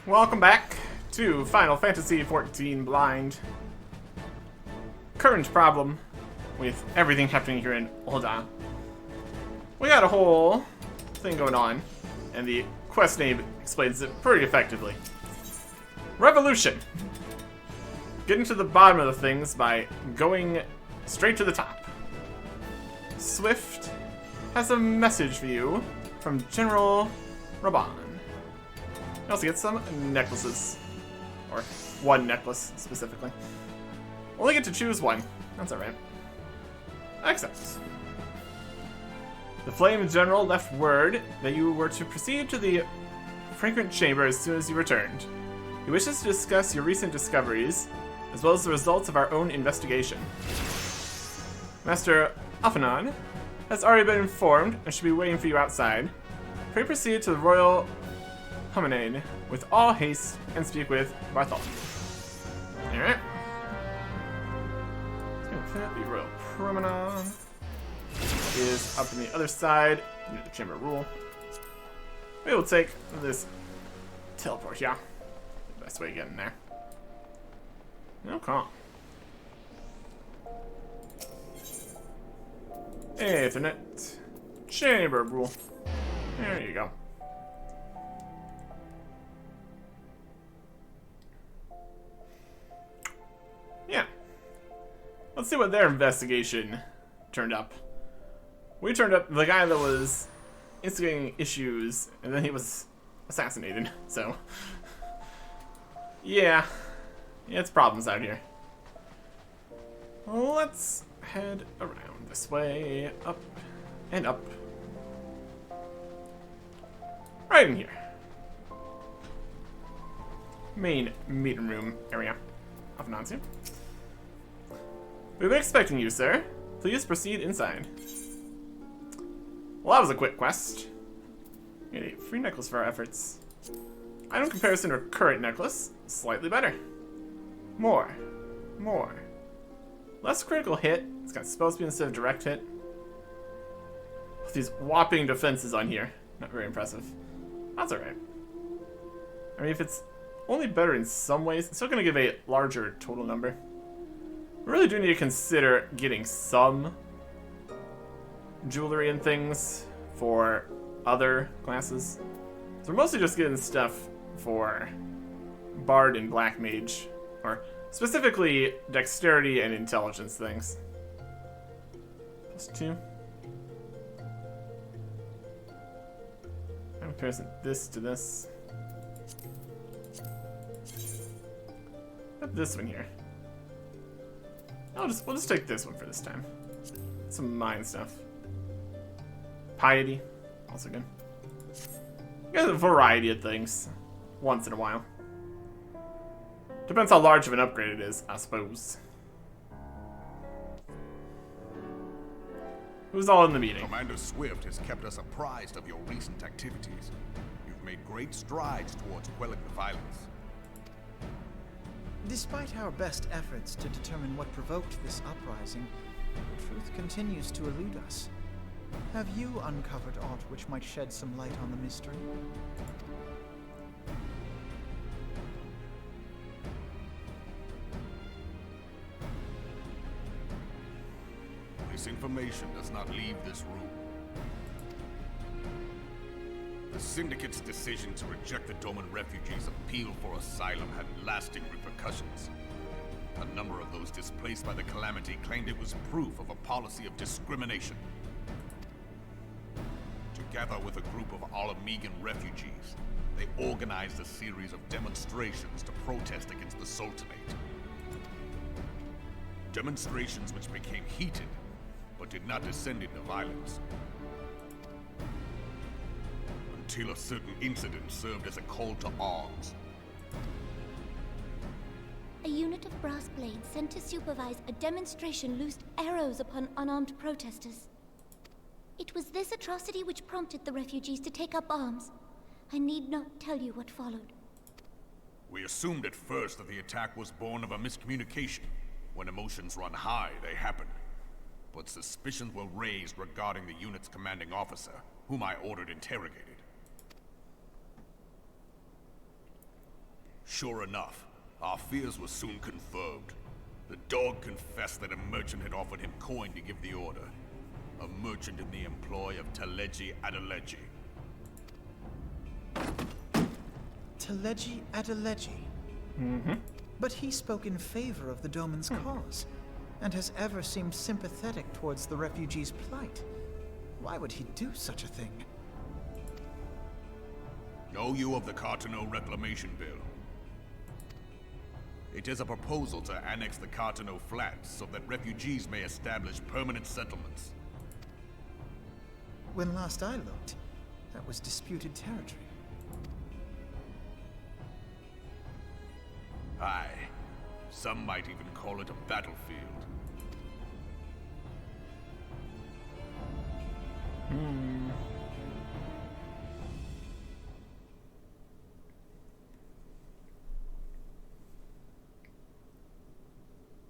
Welcome back to Final Fantasy XIV Blind. Current problem with everything happening here in Ul'dah. We got a whole thing going on, and the quest name explains it pretty effectively. Revolution. Getting to the bottom of the things by going straight to the top. Swift has a message for you from General Raban. You also get some necklaces. Or one necklace, specifically. Only get to choose one. That's alright. Accept. The Flame General left word that you were to proceed to the Fragrant Chamber as soon as you returned. He wishes to discuss your recent discoveries, as well as the results of our own investigation. Master Afanon has already been informed and should be waiting for you outside. Pray proceed to the Royal Promenade with all haste and speak with Bartholomew. Alright. The Royal Promenade is up on the other side, near the Chamber of Rule. We will take this teleport here. The best way to get in there. Okay. Ethernet. Chamber of Rule. There you go. Yeah. Let's see what their investigation turned up. We turned up the guy that was instigating issues, and then he was assassinated, so. Yeah. Yeah, it's problems out here. Let's head around this way, up and up. Right in here. Main meeting room area of Nancy. We've been expecting you, sir. Please proceed inside. Well, that was a quick quest. We get a free necklace for our efforts. Item comparison to our current necklace, slightly better. More. Less critical hit. It's got spell speed instead of direct hit. With these whopping defenses on here. Not very impressive. That's alright. I mean, if it's only better in some ways, it's still going to give a larger total number. We really do need to consider getting some jewelry and things for other classes. So we're mostly just getting stuff for Bard and Black Mage, or specifically dexterity and intelligence things. +2. I'm comparing this to this. Got this one here. We'll just take this one for this time. Some mind stuff. Piety, also good. You got a variety of things, once in a while. Depends how large of an upgrade it is, I suppose. Who's all in the meeting? Commander Swift has kept us apprised of your recent activities. You've made great strides towards quelling the violence. Despite our best efforts to determine what provoked this uprising, the truth continues to elude us. Have you uncovered aught which might shed some light on the mystery? This information does not leave this room. The Syndicate's decision to reject the Doman refugees' appeal for asylum had lasting repercussions. A number of those displaced by the calamity claimed it was proof of a policy of discrimination. Together with a group of Alamegan refugees, they organized a series of demonstrations to protest against the Sultanate. Demonstrations which became heated, but did not descend into violence. Until a certain incident served as a call to arms. A unit of brass blades sent to supervise a demonstration loosed arrows upon unarmed protesters. It was this atrocity which prompted the refugees to take up arms. I need not tell you what followed. We assumed at first that the attack was born of a miscommunication. When emotions run high, they happen. But suspicions were raised regarding the unit's commanding officer, whom I ordered interrogated. Sure enough, our fears were soon confirmed. The dog confessed that a merchant had offered him coin to give the order. A merchant in the employ of Teleji Adeleji. Teleji Adeleji? But he spoke in favor of the Domin's cause, and has ever seemed sympathetic towards the refugees' plight. Why would he do such a thing? Know you of the Cartano Reclamation Bill? It is a proposal to annex the Cartano Flats so that refugees may establish permanent settlements. When last I looked, that was disputed territory. Aye. Some might even call it a battlefield.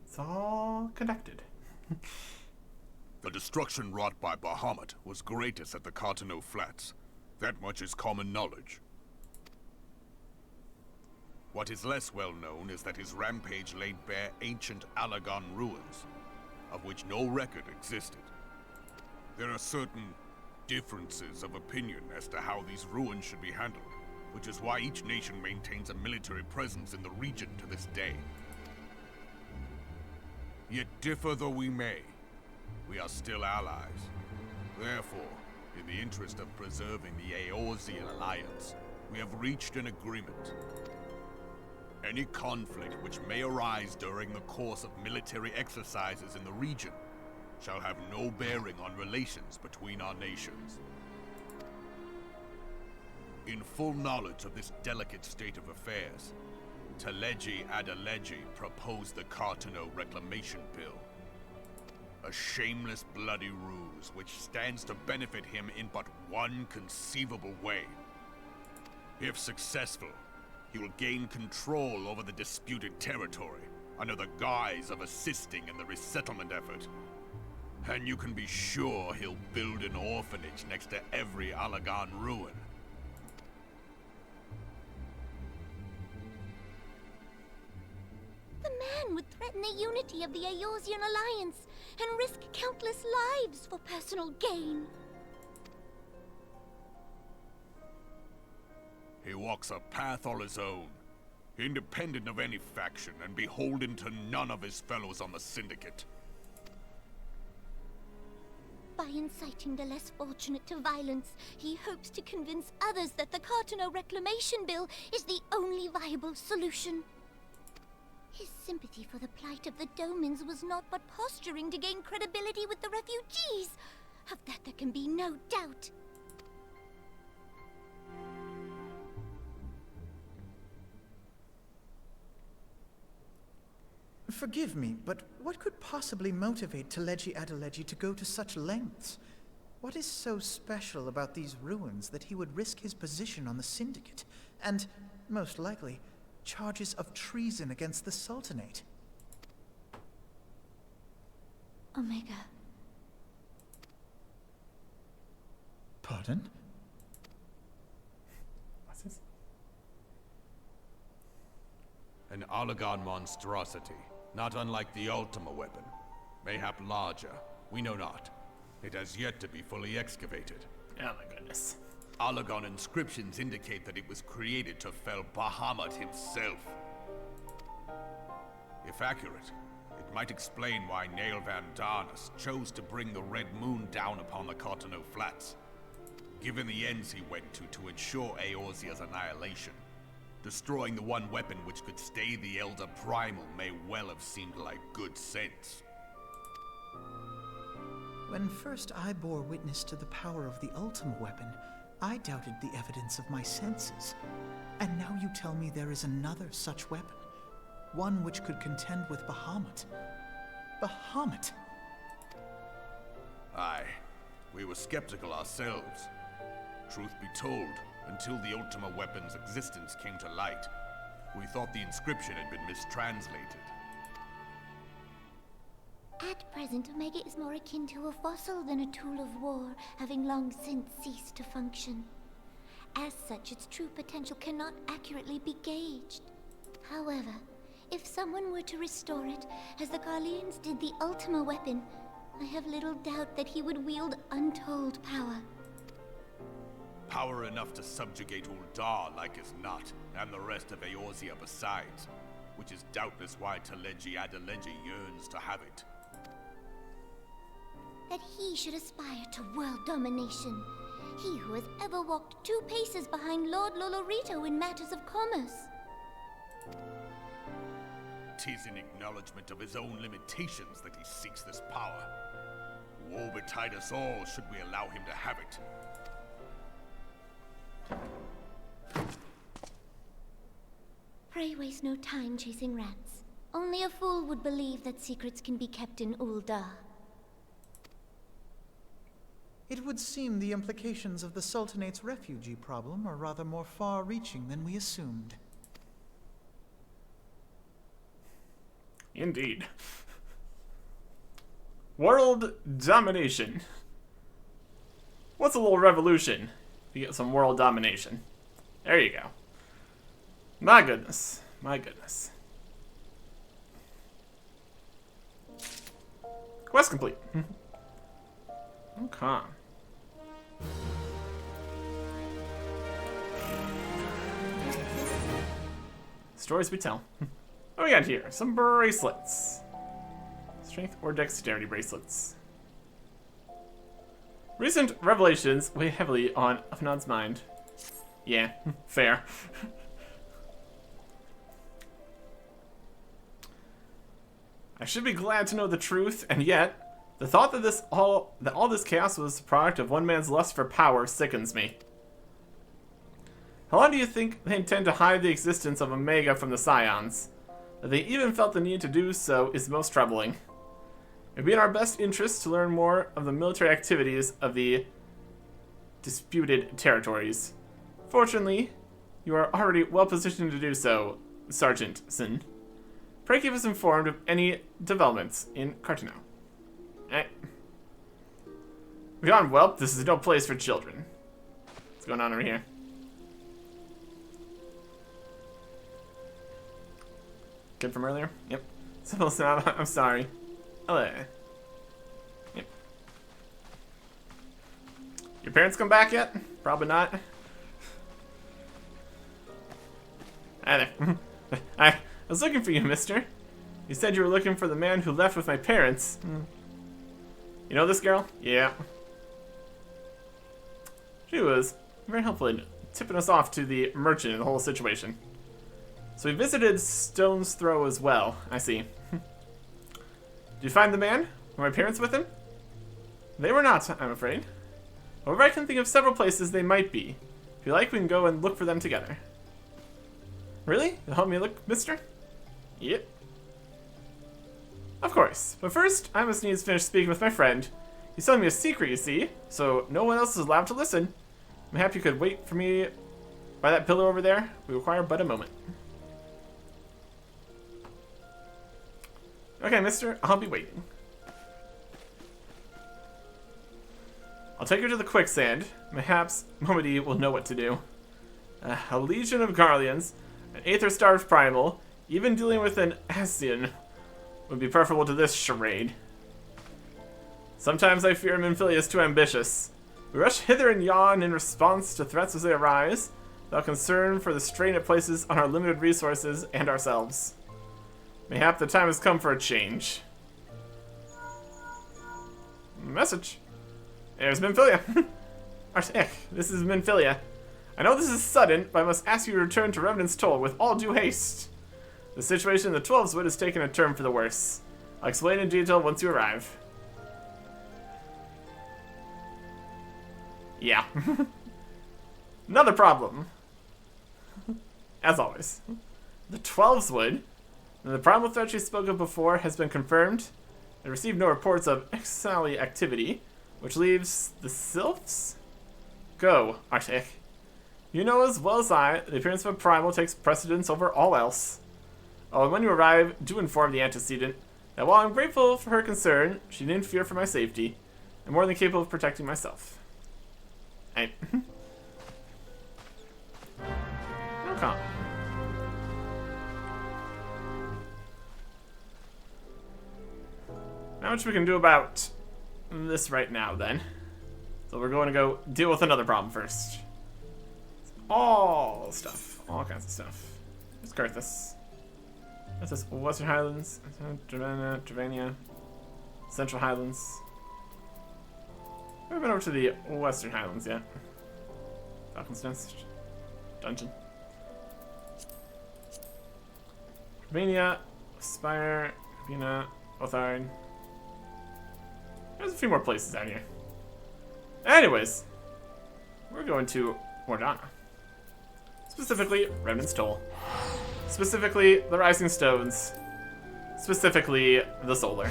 It's all connected. The destruction wrought by Bahamut was greatest at the Cartano Flats. That much is common knowledge. What is less well known is that his rampage laid bare ancient Alagon ruins, of which no record existed. There are certain differences of opinion as to how these ruins should be handled, which is why each nation maintains a military presence in the region to this day. Yet differ though we may, we are still allies. Therefore, in the interest of preserving the Eorzean alliance, we have reached an agreement. Any conflict which may arise during the course of military exercises in the region shall have no bearing on relations between our nations. In full knowledge of this delicate state of affairs, Teleji Adeleji proposed the Cartano Reclamation Bill. A shameless bloody ruse which stands to benefit him in but one conceivable way. If successful, he will gain control over the disputed territory under the guise of assisting in the resettlement effort. And you can be sure he'll build an orphanage next to every Alagon ruin. The man would threaten the unity of the Eorzean alliance and risk countless lives for personal gain. He walks a path all his own, independent of any faction and beholden to none of his fellows on the Syndicate. By inciting the less fortunate to violence, he hopes to convince others that the Cartano Reclamation Bill is the only viable solution. His sympathy for the plight of the Domins was not but posturing to gain credibility with the refugees. Of that there can be no doubt. Forgive me, but what could possibly motivate Teleji Adeleji to go to such lengths? What is so special about these ruins that he would risk his position on the Syndicate, and, most likely, charges of treason against the Sultanate? Omega. Pardon? What's this? An Alagon monstrosity, not unlike the Ultima weapon. Mayhap larger, we know not. It has yet to be fully excavated. Oh my goodness. Alagon inscriptions indicate that it was created to fell Bahamut himself. If accurate, it might explain why Nail Van Darnus chose to bring the Red Moon down upon the Cartano Flats. Given the ends he went to ensure Eorzea's annihilation, destroying the one weapon which could stay the Elder Primal may well have seemed like good sense. When first I bore witness to the power of the Ultima weapon, I doubted the evidence of my senses. And now you tell me there is another such weapon. One which could contend with Bahamut. Bahamut! Aye, we were skeptical ourselves. Truth be told, until the Ultima weapon's existence came to light, we thought the inscription had been mistranslated. At present, Omega is more akin to a fossil than a tool of war, having long since ceased to function. As such, its true potential cannot accurately be gauged. However, if someone were to restore it, as the Garleans did the Ultima weapon, I have little doubt that he would wield untold power. Power enough to subjugate Uldar like as not, and the rest of Eorzea besides, which is doubtless why Teleji Adeleji yearns to have it. That he should aspire to world domination. He who has ever walked 2 paces behind Lord Lolorito in matters of commerce. 'Tis in acknowledgement of his own limitations that he seeks this power. Woe betide us all should we allow him to have it. Pray waste no time chasing rats. Only a fool would believe that secrets can be kept in Uldar. It would seem the implications of the Sultanate's refugee problem are rather more far-reaching than we assumed. Indeed. World domination. What's a little revolution? You get some world domination. There you go. My goodness. My goodness. Quest complete. Okay. Stories we tell. What do we got here? Some bracelets. Strength or dexterity bracelets. Recent revelations weigh heavily on Afnan's mind. Yeah, fair. I should be glad to know the truth, and yet, the thought that all this chaos was the product of one man's lust for power sickens me. How long do you think they intend to hide the existence of Omega from the Scions? That they even felt the need to do so is most troubling. It would be in our best interest to learn more of the military activities of the disputed territories. Fortunately, you are already well positioned to do so, Sergeant Sin. Pray keep us informed of any developments in Cartano. Beyond whelp, this is no place for children. What's going on over here? Kid from earlier? Yep. I'm sorry. Hello. Yep. Your parents come back yet? Probably not. Hi there. I was looking for you, mister. You said you were looking for the man who left with my parents. You know this girl? Yeah. She was very helpful in tipping us off to the merchant in the whole situation. So we visited Stone's Throw as well. I see. Did you find the man? Were my parents with him? They were not, I'm afraid. However, I can think of several places they might be. If you like, we can go and look for them together. Really? You'll help me look, mister? Yep. Of course. But first, I must needs finish speaking with my friend. He's telling me a secret, you see, so no one else is allowed to listen. I'm happy you could wait for me by that pillar over there. We require but a moment. Okay, mister, I'll be waiting. I'll take her to the quicksand. Perhaps Momody will know what to do. A legion of Garleans, an Aether-starved primal, even dealing with an Ascian would be preferable to this charade. Sometimes I fear Minfilia is too ambitious. We rush hither and yon in response to threats as they arise, without concern for the strain it places on our limited resources and ourselves. Mayhap the time has come for a change. Message. There's Minfilia. Artek, this is Minfilia. I know this is sudden, but I must ask you to return to Revenant's Toll with all due haste. The situation in the 12's Wood has taken a turn for the worse. I'll explain in detail once you arrive. Yeah. Another problem. As always. The 12's Wood, the primal threat she spoke of before, has been confirmed. I received no reports of XIV activity, which leaves the Sylphs? Go, Artek. You know as well as I, the appearance of a primal takes precedence over all else. Oh, and when you arrive, do inform the antecedent that while I'm grateful for her concern, she didn't fear for my safety. I'm more than capable of protecting myself. Okay. Not much we can do about this right now, then. So we're going to go deal with another problem first. All stuff. All kinds of stuff. There's Carthus. That's this Western Highlands. Travania. Central Highlands. We haven't been over to the Western Highlands yet. Falcon's Nest. Dungeon. Travania. Spire. Cabina. Othard. There's a few more places out here. Anyways, we're going to Mordana. Specifically, Remnant's Toll. Specifically, the Rising Stones. Specifically, the Solar.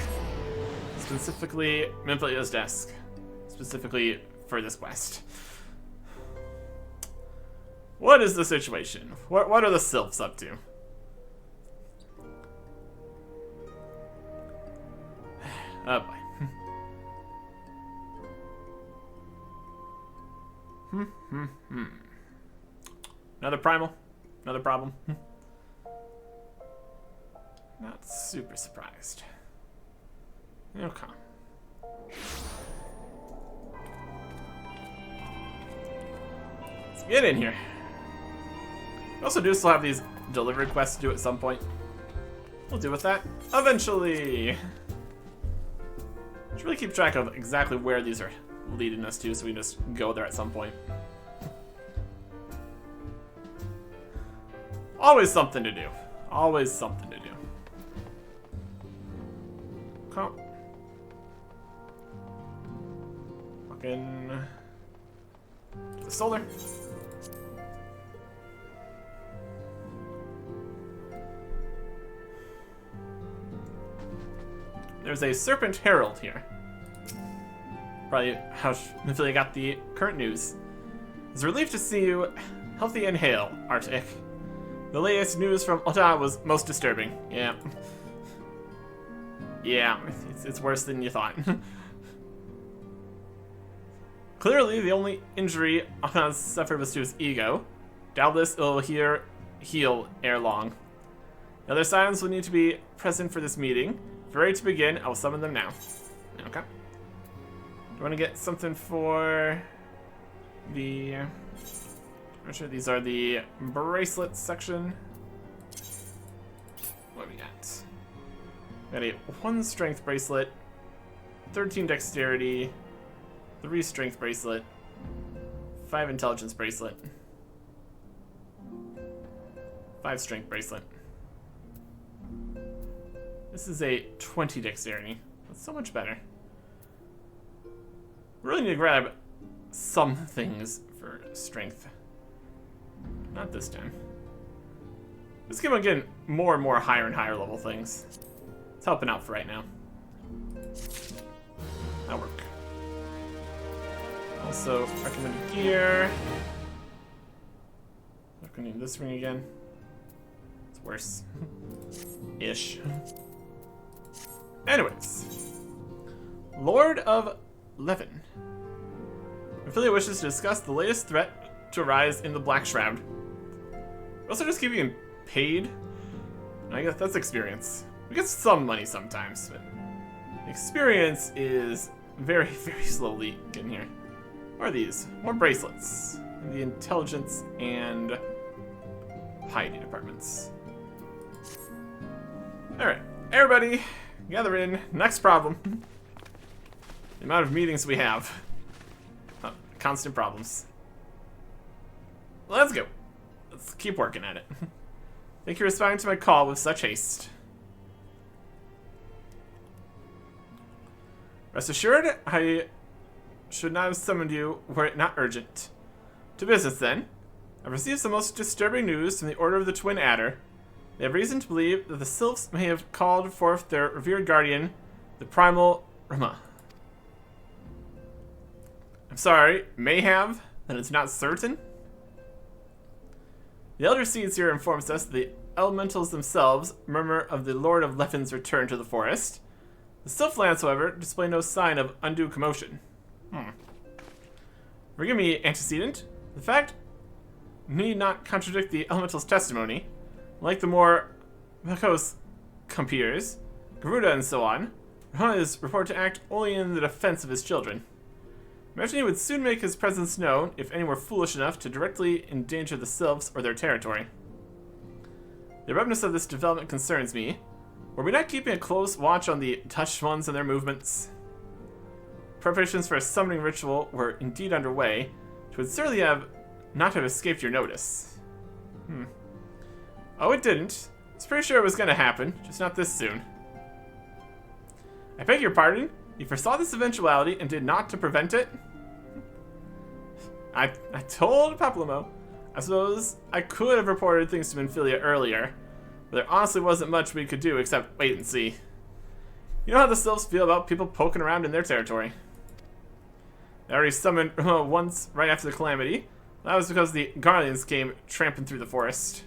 Specifically, Mimplia's Desk. Specifically, furthest west. What is the situation? What are the Sylphs up to? Oh boy. Another primal? Another problem? Not super surprised. Okay. Let's get in here. We also do still have these delivery quests to do at some point. We'll deal with that eventually. Should really keep track of exactly where these are leading us to so we can just go there at some point. Always something to do. Always something to do. Okay. Fucking the Solar. There's a Serpent Herald here. Probably how Mephilia got the current news. It's a relief to see you healthy and hale, Arctic. The latest news from Ota was most disturbing. Yeah. Yeah, it's worse than you thought. Clearly, the only injury Ota suffered was to his ego. Doubtless, it will heal ere long. The other Scions will need to be present for this meeting. If you're ready to begin, I will summon them now. Okay. Do you want to get something for the... I'm sure these are the bracelets section. What do we got? We got a 1 strength bracelet, 13 dexterity, 3 strength bracelet, 5 intelligence bracelet, 5 strength bracelet. This is a 20 dexterity. That's so much better. Really need to grab some things for strength. Not this time. Let's keep on getting more and more higher and higher level things. It's helping out for right now. That'll work. Also, recommended gear. I'm gonna need this ring again. It's worse. Ish. Anyways. Lord of Levin. Ophelia wishes to discuss the latest threat to arise in the Black Shroud. We're also just keeping paid. I guess that's experience. We get some money sometimes, but experience is very, very slowly getting here. What are these? More bracelets. In the intelligence and piety departments. Alright, everybody, gather in. Next problem. The amount of meetings we have. Constant problems. Let's go. Let's keep working at it. Thank you for responding to my call with such haste. Rest assured, I should not have summoned you were it not urgent. To business, then. I've received some most disturbing news from the Order of the Twin Adder. They have reason to believe that the Sylphs may have called forth their revered guardian, the Primal Rama. I'm sorry, may have, and it's not certain. The Elder Seeds here informs us that the elementals themselves murmur of the Lord of Levin's return to the forest. The Sylphlands, however, display no sign of undue commotion. Forgive me, antecedent. The fact need not contradict the elemental's testimony. Like the more Makos compeers, Garuda and so on, Rahana is reported to act only in the defense of his children. Imagine he would soon make his presence known if any were foolish enough to directly endanger the sylphs or their territory. The abruptness of this development concerns me. Were we not keeping a close watch on the touched ones and their movements? Preparations for a summoning ritual were indeed underway, which would certainly not have escaped your notice. Oh, it didn't. I was pretty sure it was going to happen, just not this soon. I beg your pardon? You foresaw this eventuality and did not to prevent it? I told Paplamo. I suppose I could have reported things to Minfilia earlier, but there honestly wasn't much we could do except wait and see. You know how the sylphs feel about people poking around in their territory. They already summoned once right after the calamity. That was because the Guardians came tramping through the forest.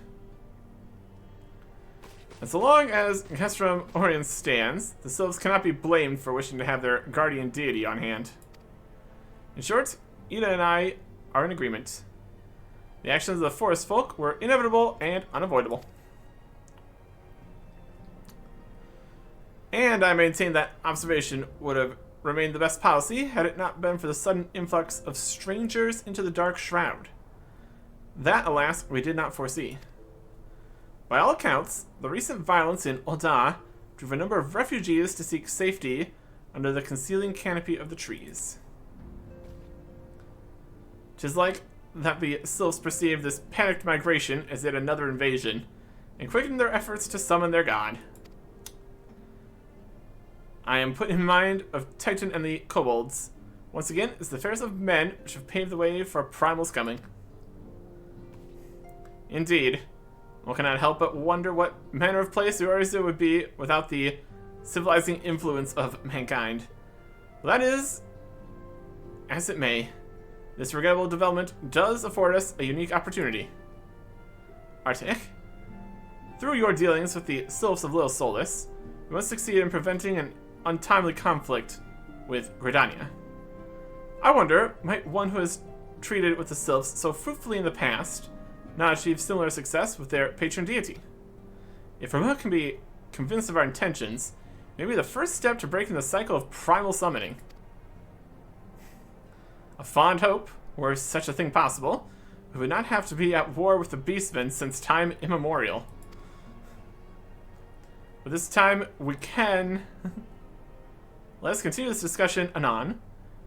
And so long as Castrum Orient stands, the sylphs cannot be blamed for wishing to have their guardian deity on hand. In short, Ida and I are in agreement. The actions of the forest folk were inevitable and unavoidable. And I maintain that observation would have remained the best policy had it not been for the sudden influx of strangers into the Dark Shroud. That, alas, we did not foresee. By all accounts, the recent violence in Oda drove a number of refugees to seek safety under the concealing canopy of the trees. 'Tis like that the sylphs perceived this panicked migration as yet another invasion, and quickened their efforts to summon their god. I am put in mind of Titan and the kobolds. Once again, it's the affairs of men which have paved the way for Primal's coming. Indeed. One cannot help but wonder what manner of place Eorzea would be without the civilizing influence of mankind. But that is as it may. This regrettable development does afford us a unique opportunity. Arctic, through your dealings with the sylphs of Little Solus, we must succeed in preventing an untimely conflict with Gridania. I wonder, might one who has treated with the sylphs so fruitfully in the past not achieve similar success with their patron deity? If Rama can be convinced of our intentions, maybe the first step to breaking the cycle of primal summoning. A fond hope, were such a thing possible, we would not have to be at war with the beastmen since time immemorial. But this time we can. Let us continue this discussion anon.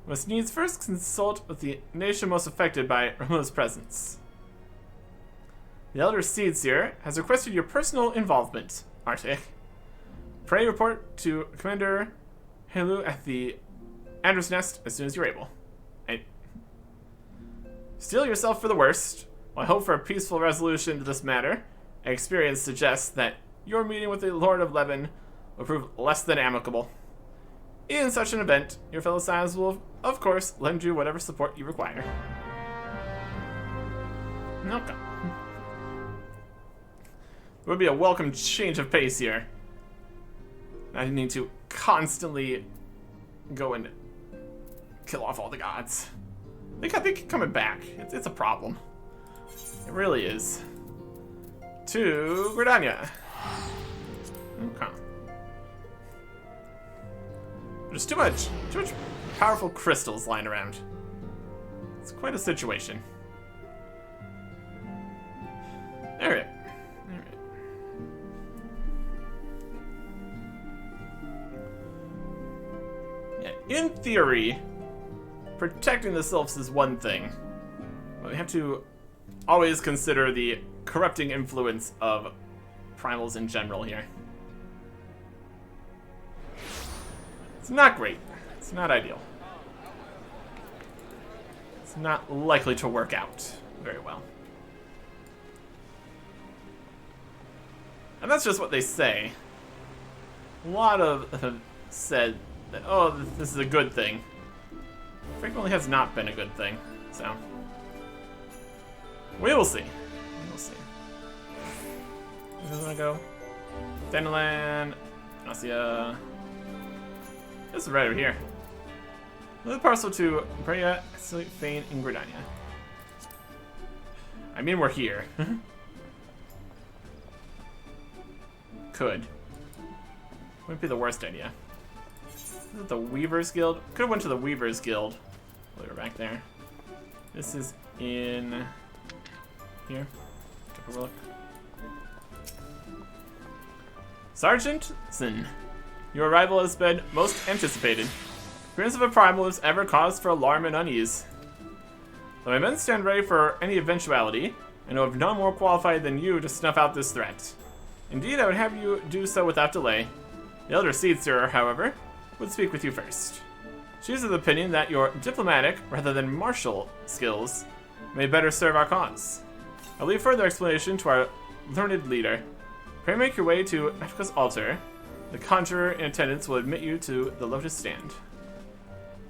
We must needs first consult with the nation most affected by Rama's presence. The Elder Seedseer has requested your personal involvement, Arctic. Pray report to Commander Helu at the Adder's Nest as soon as you're able. Steel yourself for the worst. While I hope for a peaceful resolution to this matter, experience suggests that your meeting with the Lord of Levin will prove less than amicable. In such an event, your fellow Scions will, of course, lend you whatever support you require. Okay. It would be a welcome change of pace here. I need to constantly go and kill off all the gods. They keep coming back. It's a problem. It really is. To Gridania. Okay. There's too much powerful crystals lying around. It's quite a situation. Alright. Yeah, in theory, protecting the sylphs is one thing, but we have to always consider the corrupting influence of primals in general here. It's not great. It's not ideal. It's not likely to work out very well. And that's just what they say. A lot of said that, oh, this is a good thing. Frequently has not been a good thing, so we will see. We will see. Where do I go? Denland, Nasia. This is right over here. Another parcel to Brea, Silly, Fane, and Gridania. I mean, we're here. Could. Wouldn't be the worst idea. Is it the Weavers Guild? Could have went to the Weavers Guild. We were back there. This is in here. Take a look. Sergeant Sin, your arrival has been most anticipated. Appearance of a primal is ever cause for alarm and unease. Though my men stand ready for any eventuality, I know of none more qualified than you to snuff out this threat. Indeed, I would have you do so without delay. The elder Seedster, however, would speak with you first. She is of the opinion that your diplomatic, rather than martial, skills may better serve our cause. I'll leave further explanation to our learned leader. Pray make your way to Nefka's altar. The conjurer in attendance will admit you to the Lotus Stand.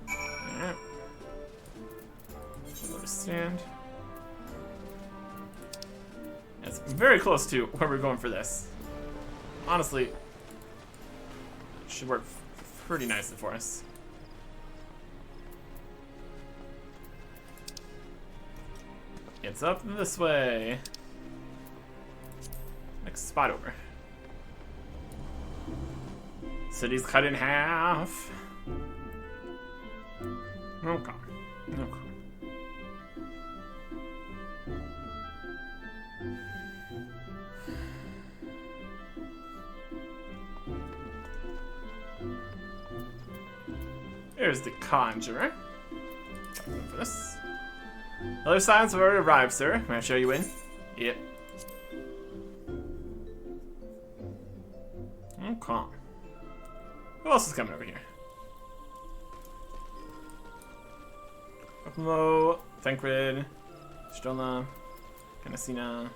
Alright. Lotus Stand. That's very close to where we're going for this. Honestly, it should work pretty nicely for us. It's up this way. Next spot over. City's cut in half. Okay. Okay. Here's the conjurer. Look for this. Other signs have already arrived, sir. May I show you in? Yep. Okay. Who else is coming over here? Upmo, Thancred, Strona, Canacina.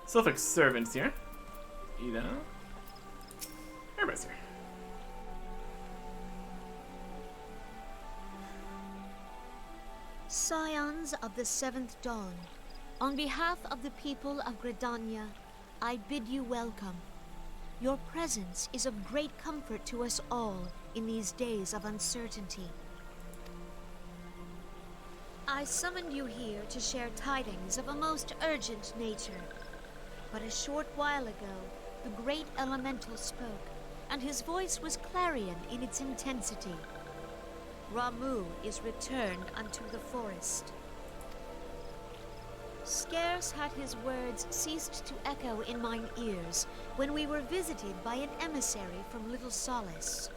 Sylphic servants here. Ida. Everybody's here. Scions of the Seventh Dawn, on behalf of the people of Gridania, I bid you welcome. Your presence is of great comfort to us all in these days of uncertainty. I summoned you here to share tidings of a most urgent nature. But a short while ago, the great elemental spoke, and his voice was clarion in its intensity. Ramuh is returned unto the forest. Scarce had his words ceased to echo in mine ears when we were visited by an emissary from Little Solace.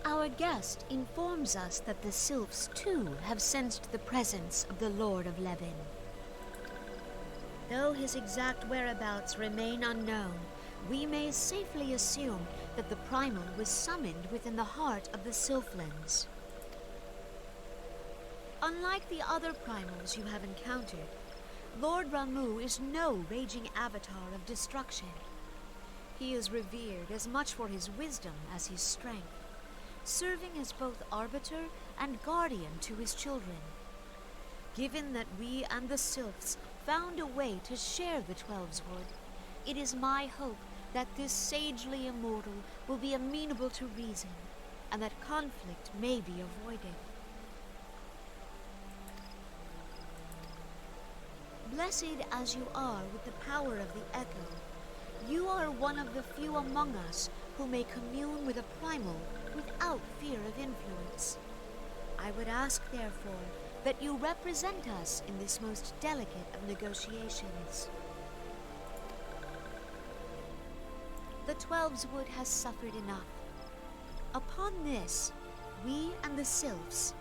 Our guest informs us that the Sylphs too have sensed the presence of the Lord of Levin. Though his exact whereabouts remain unknown, we may safely assume that the Primal was summoned within the heart of the Sylphlands. Unlike the other Primals you have encountered, Lord Ramuh is no raging avatar of destruction. He is revered as much for his wisdom as his strength, serving as both arbiter and guardian to his children. Given that we and the Sylphs found a way to share the 12's wood, it is my hope that this sagely immortal will be amenable to reason, and that conflict may be avoided. Blessed as you are with the power of the Echo, you are one of the few among us who may commune with a primal without fear of influence. I would ask, therefore, that you represent us in this most delicate of negotiations. The 12's wood has suffered enough. Upon this, we and the Sylphs,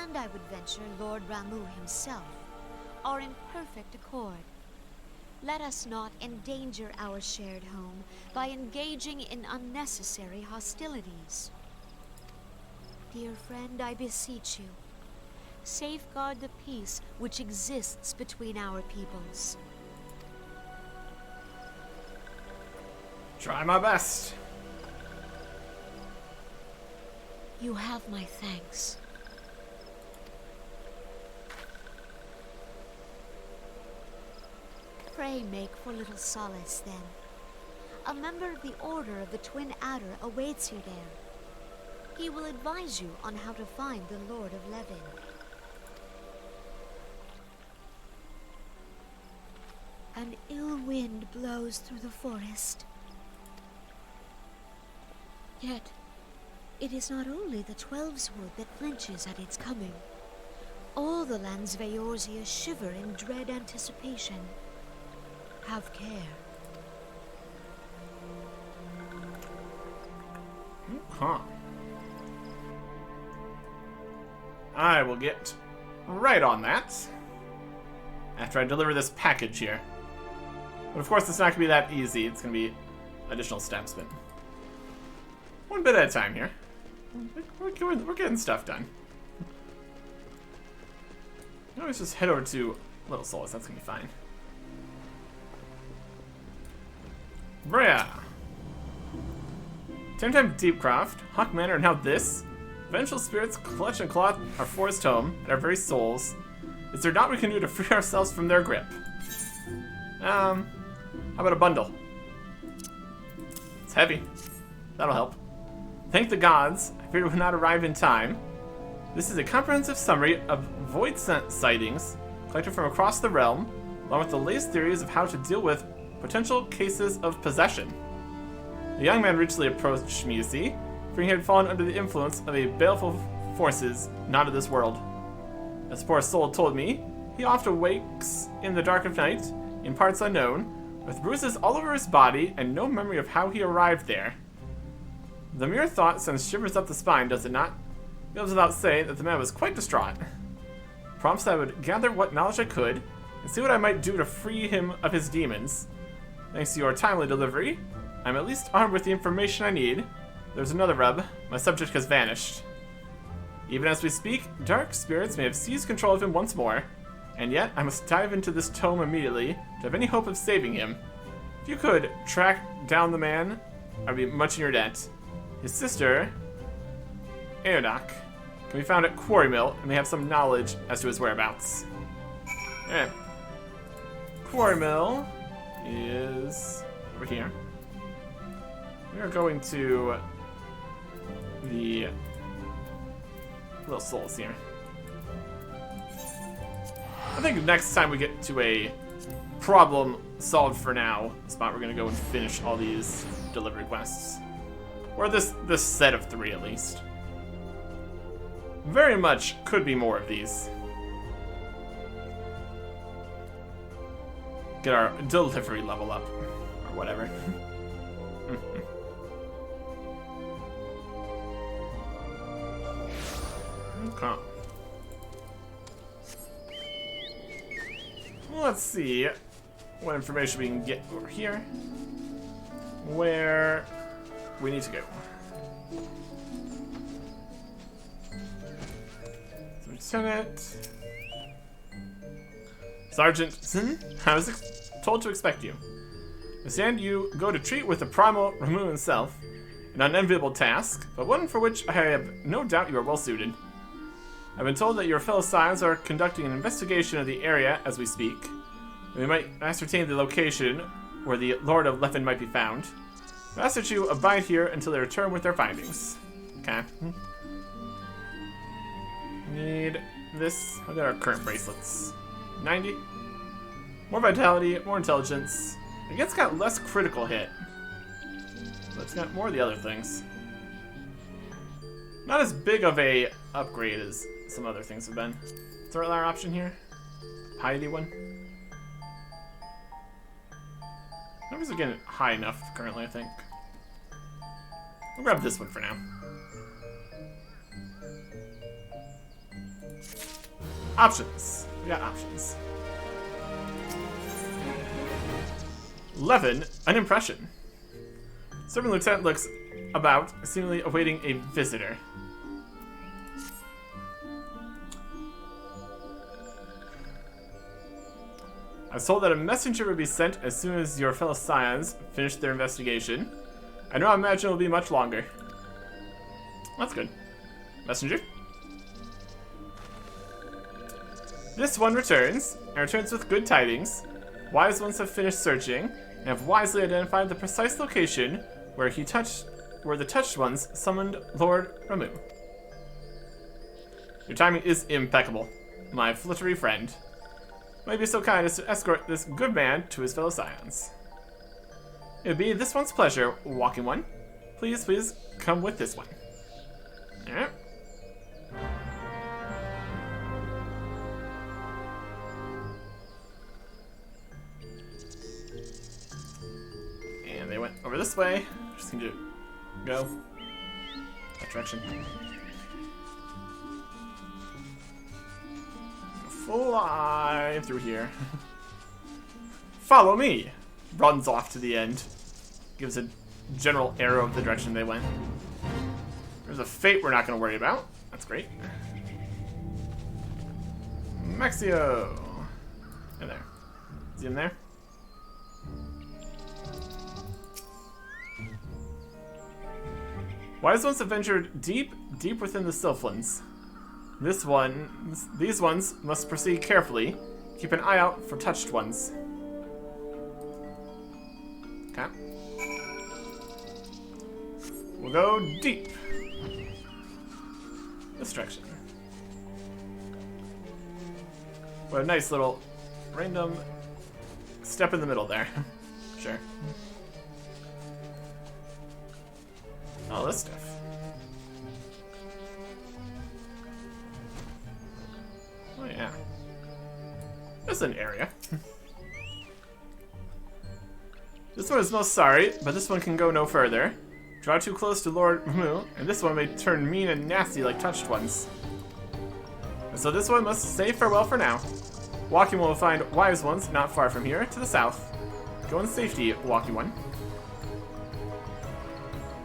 and I would venture Lord Ramuh himself, are in perfect accord. Let us not endanger our shared home by engaging in unnecessary hostilities. Dear friend, I beseech you, safeguard the peace which exists between our peoples. Try my best. You have my thanks. Pray make for Little Solace, then. A member of the Order of the Twin Adder awaits you there. He will advise you on how to find the Lord of Levin. An ill wind blows through the forest. Yet, it is not only the Twelveswood that flinches at its coming. All the lands Veorzia shiver in dread anticipation. Have care. Huh. I will get right on that after I deliver this package here. But of course, it's not going to be that easy. It's going to be additional steps, but one bit at a time here. We're getting stuff done. Now let's just head over to Little Souls. That's going to be fine. Bria! Time Deepcroft, Hawk Manor, and now this. Vengeful spirits clutch and claw our forest home and our very souls. Is there not we can do to free ourselves from their grip? How about a bundle? It's heavy. That'll help. Thank the gods. I feared it would not arrive in time. This is a comprehensive summary of void sightings collected from across the realm, along with the latest theories of how to deal with potential cases of possession. The young man richly approached me, you see, for he had fallen under the influence of a baleful forces not of this world. As the poor soul told me, he oft awakes in the dark of night, in parts unknown, with bruises all over his body and no memory of how he arrived there. The mere thought sends shivers up the spine, does it not? It goes without saying that the man was quite distraught. Prompts that I would gather what knowledge I could, and see what I might do to free him of his demons. Thanks to your timely delivery, I'm at least armed with the information I need. There's another rub. My subject has vanished. Even as we speak, dark spirits may have seized control of him once more, and yet I must dive into this tome immediately to have any hope of saving him. If you could track down the man, I'd be much in your debt. His sister, Aeodoc, can be found at Quarry Mill, and may have some knowledge as to his whereabouts. Alright. Quarry Mill is over here. We are going to the Little Souls here. I think next time we get to a problem solved for now spot, we're gonna go and finish all these delivery quests. Or this set of 3 at least. Very much could be more of these. Get our delivery level up. Or whatever. Okay. Let's see what information we can get over here. Where we need to go. Lieutenant. Sergeant, I was told to expect you. I understand you go to treat with the primal Ramu himself. An unenviable task, but one for which I have no doubt you are well suited. I've been told that your fellow Scions are conducting an investigation of the area as we speak. We might ascertain the location where the Lord of Leffen might be found. I ask that you abide here until they return with their findings. Okay. Need this. Look at our current bracelets. 90. More vitality, more intelligence. I guess it's got less critical hit. But it's got more of the other things. Not as big of a upgrade as some other things have been. Is there another option here? Piety one? Numbers are getting high enough currently, I think. I'll grab this one for now. Options. We got options. Levin, an impression. Serving Lieutenant looks about, seemingly awaiting a visitor. I was told that a messenger would be sent as soon as your fellow Scions finish their investigation. I don't imagine it will be much longer. That's good. Messenger. This one returns, and returns with good tidings. Wise ones have finished searching, and have wisely identified the precise location where the touched ones summoned Lord Ramu. Your timing is impeccable, my fluttery friend. Might be so kind as to escort this good man to his fellow scions. It would be this one's pleasure, walking one. Please, please, come with this one. Alright. And they went over this way. Just need to go that direction. Fly through here. Follow me. Runs off to the end. Gives a general arrow of the direction they went. There's a fate we're not going to worry about. That's great. Maxio. In there. Is he in there? Wise ones have ventured deep, deep within the Sylphlands. These ones must proceed carefully. Keep an eye out for touched ones. Okay. We'll go deep. This direction. What a nice little random step in the middle there. Sure. Oh, this stuff. Oh, yeah. This is an area. This one is most sorry, but this one can go no further. Draw too close to Lord Ramu, and this one may turn mean and nasty like touched ones. And so this one must say farewell for now. Walking will find wise ones not far from here, to the south. Go in safety, walking one.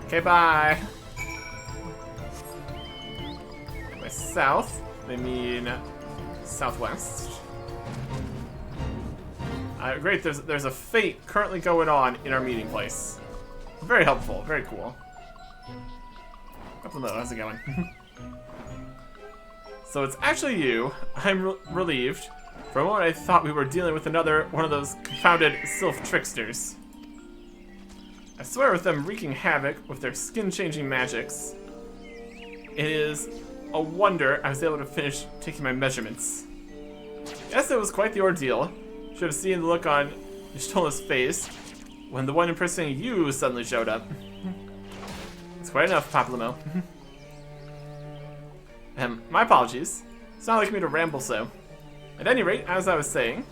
Okay, bye. By south, they mean southwest. Great, there's a fate currently going on in our meeting place. Very helpful, very cool. Hello, how's it going? So it's actually you. I'm relieved. For a moment I thought we were dealing with another one of those confounded sylph tricksters. I swear with them wreaking havoc with their skin-changing magics, it is a wonder I was able to finish taking my measurements. Yes, it was quite the ordeal. Should have seen the look on Y'shtola's face when the one impersonating you suddenly showed up. It's quite enough, Paplamo. My apologies. It's not like me to ramble so. At any rate, as I was saying,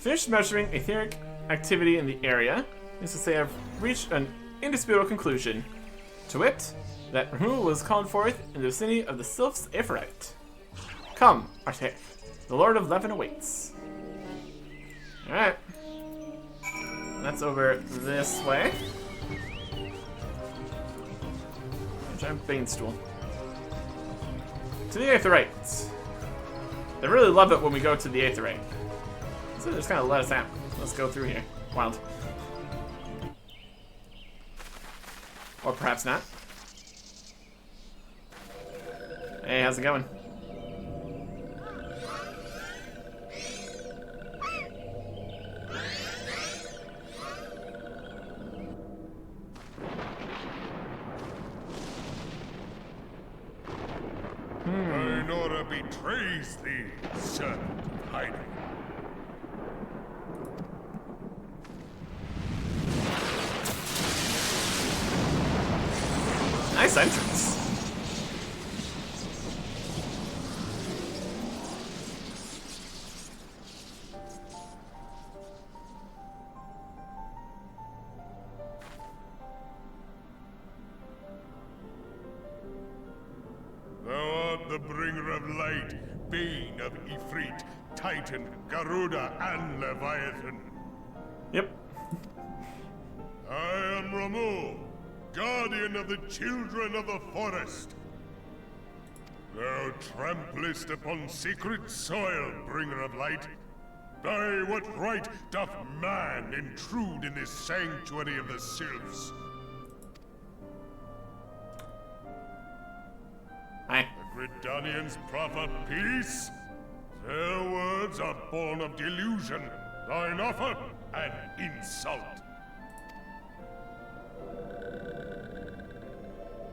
finished measuring etheric activity in the area. Is to say I've reached an indisputable conclusion. To wit, that Ramu was called forth in the vicinity of the Sylph's Aphrodite. Come, Artec. The Lord of Levin awaits. Alright. That's over this way. Giant Bane stool. To the Aetheryte. They really love it when we go to the Aetheryte. So they just kind of let us out. Let's go through here. Wild. Or perhaps not. Hey, how's it going? Nora betrays thee, servant of hiding. Nice entrance. Thou art the bringer of light, bane of Ifrit, Titan, Garuda, and Leviathan. Yep. I am Ramu, guardian of the children of the forest. Thou tramplest upon sacred soil, bringer of light. By what right doth man intrude in this sanctuary of the sylphs? Hi. The Gridanians proffer peace? Their words are born of delusion, thine offer an insult.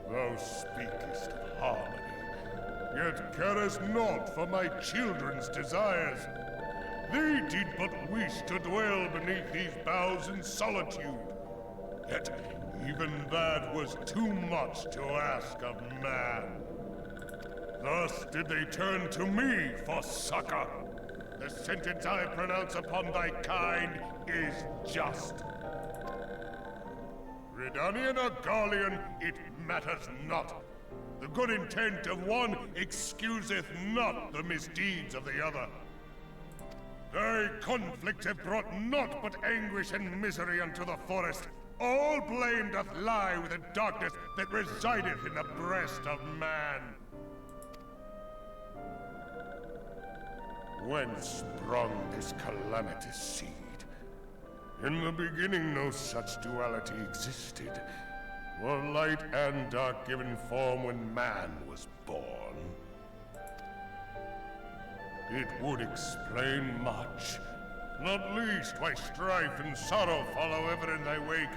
Thou speakest of harmony, yet carest naught for my children's desires. They did but wish to dwell beneath these boughs in solitude. Yet, even that was too much to ask of man. Thus did they turn to me for succor. The sentence I pronounce upon thy kind is just. Redanian or Garlean, it matters not. The good intent of one excuseth not the misdeeds of the other. Thy conflicts have brought naught but anguish and misery unto the forest. All blame doth lie with the darkness that resideth in the breast of man. Whence sprung this calamitous seed? In the beginning no such duality existed. Were light and dark given form when man was born? It would explain much. Not least why strife and sorrow follow ever in thy wake.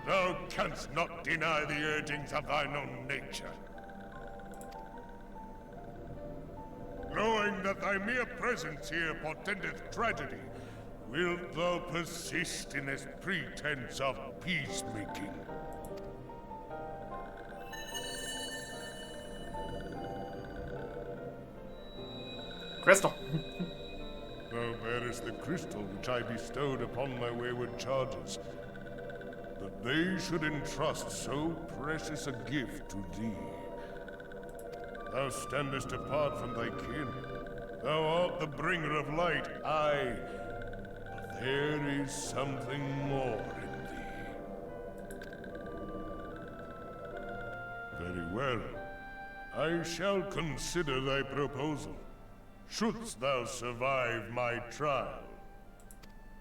Thou canst not deny the urgings of thine own nature. Knowing that thy mere presence here portendeth tragedy, wilt thou persist in this pretense of peacemaking? Crystal. Thou bearest the crystal which I bestowed upon my wayward charges, that they should entrust so precious a gift to thee. Thou standest apart from thy kin. Thou art the bringer of light, aye. But there is something more in thee. Very well. I shall consider thy proposal. Shouldst thou survive my trial.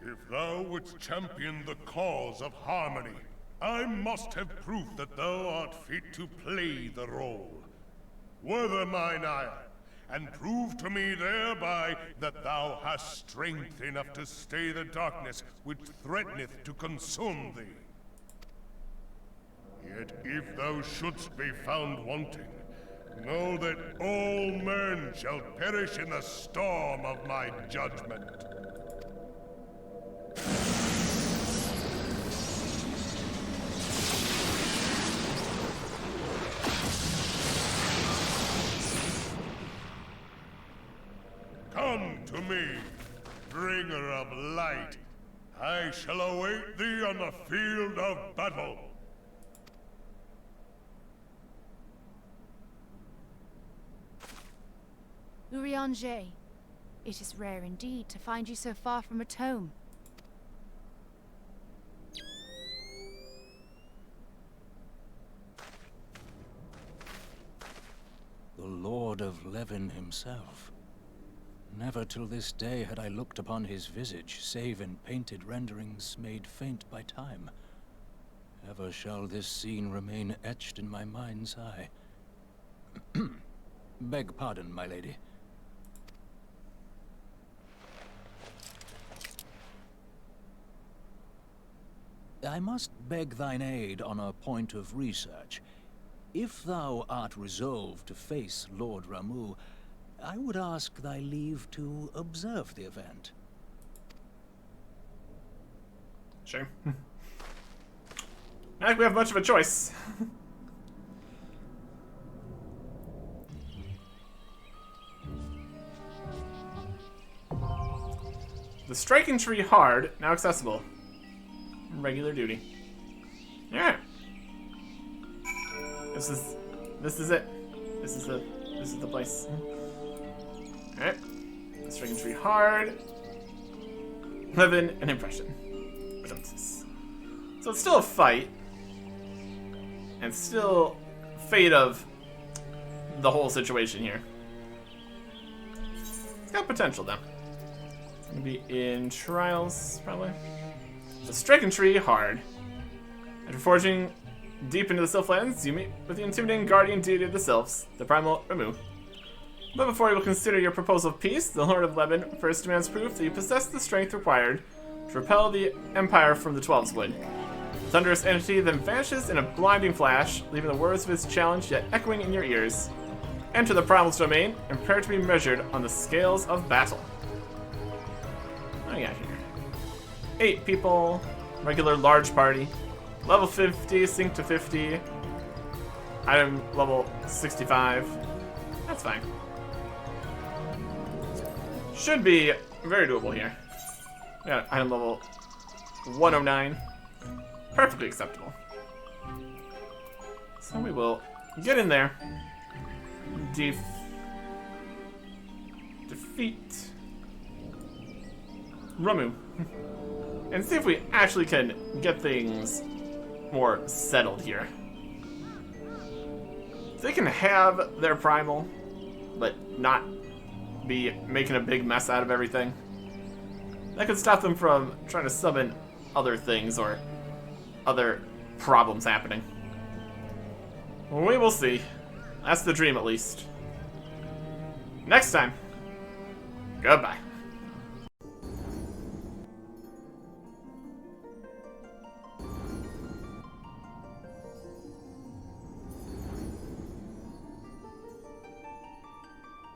If thou wouldst champion the cause of harmony, I must have proof that thou art fit to play the role. Wither mine ire, and prove to me thereby that thou hast strength enough to stay the darkness which threateneth to consume thee. Yet if thou shouldst be found wanting, know that all men shall perish in the storm of my judgment. Come to me, bringer of light. I shall await thee on the field of battle. Urianger, it is rare indeed to find you so far from a tome. The Lord of Levin himself. Never till this day had I looked upon his visage, save in painted renderings made faint by time. Ever shall this scene remain etched in my mind's eye. Beg pardon, my lady. I must beg thine aid on a point of research. If thou art resolved to face Lord Ramuh, I would ask thy leave to observe the event. Sure. Not like we have much of a choice. The striking tree hard, now accessible. Regular duty. Yeah. This is it. This is the place. Alright. The striking tree hard. Levin and impression. So it's still a fight. And still fate of the whole situation here. It's got potential though. It's gonna be in trials, probably. The striking tree hard. After forging deep into the Sylphlands, you meet with the intimidating guardian deity of the Sylphs, the primal Ramuh. But before you will consider your proposal of peace, the Lord of Levin first demands proof that you possess the strength required to repel the Empire from the Twelves Wood. The thunderous entity then vanishes in a blinding flash, leaving the words of his challenge yet echoing in your ears. Enter the primal's domain and prepare to be measured on the scales of battle. Oh yeah, here. 8 people, regular large party. Level 50, sync to 50. Item level 65. That's fine. Should be very doable here. We got item level 109. Perfectly acceptable. So we will get in there. Defeat Ramu. And see if we actually can get things more settled here. So they can have their primal, but not be making a big mess out of everything. That could stop them from trying to summon other things or other problems happening. We will see. That's the dream, at least. Next time. Goodbye.